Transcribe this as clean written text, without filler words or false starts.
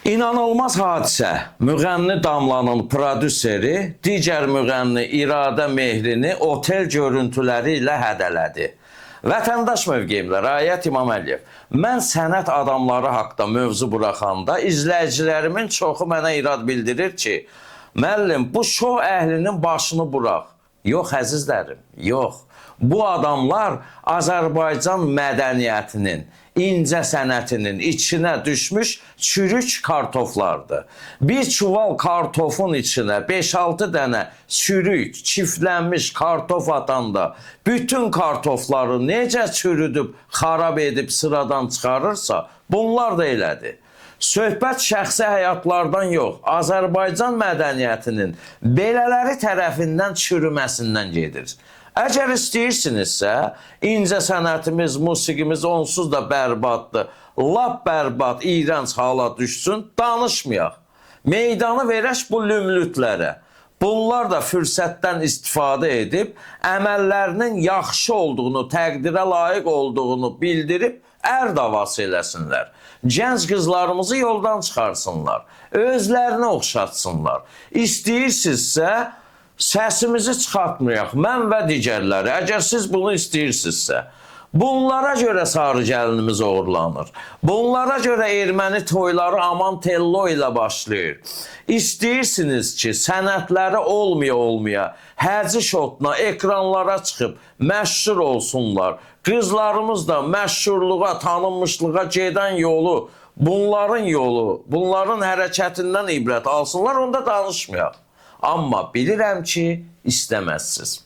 İnanılmaz hadisə. Müğənni Damlanın prodüseri digər müğənni İradə Mehrini otel görüntüləri ilə hədələdi. Vətəndaş mövqeyimlə Rayət İmam Əliyev. Mən sənət adamları haqda mövzu buraxanda izləyicilərimin çoxu mənə irad bildirir ki, müəllim, bu şou əhlinin başını buraq. Yox, əzizlərim, yox. Bu adamlar Azərbaycan mədəniyyətinin, incə sənətinin içinə düşmüş çürük kartoflardır. Bir çuval kartofun içinə 5-6 dənə çürük, çiftlənmiş kartof atanda bütün kartofları necə çürüdüb, xarab edib sıradan çıxarırsa, bunlar da elədir. Söhbət şəxsi həyatlardan yox, Azərbaycan mədəniyyətinin belələri tərəfindən çürüməsindən gedir. Əgər istəyirsinizsə, incə sənətimiz, musiqimiz onsuz da bərbaddır, lap bərbad, iyrənc hala düşsün, danışmayaq. Meydanı verək bu lümlütlərə. Bunlar da fürsətdən istifadə edib, əməllərinin yaxşı olduğunu, təqdirə layiq olduğunu bildirib, davası eləsinlər. Gənc qızlarımızı yoldan çıxarsınlar, özlərini oxşatsınlar. İstəyirsinizsə, səsimizi çıxartmayaq, mən və digərləri, əgər siz bunu istəyirsinizsə. Bunlara görə sarı gəlinimiz uğurlanır. Bunlara görə erməni toyları aman tello ilə başlayır. İstəyirsiniz ki, sənətləri olmaya, həci şotuna, ekranlara çıxıb məşhur olsunlar. Qızlarımız da məşhurluğa, tanınmışlığa gedən yolu, bunların hərəkətindən ibrət alsınlar, onda danışmayaq. Amma bilirəm ki, istəməzsiniz.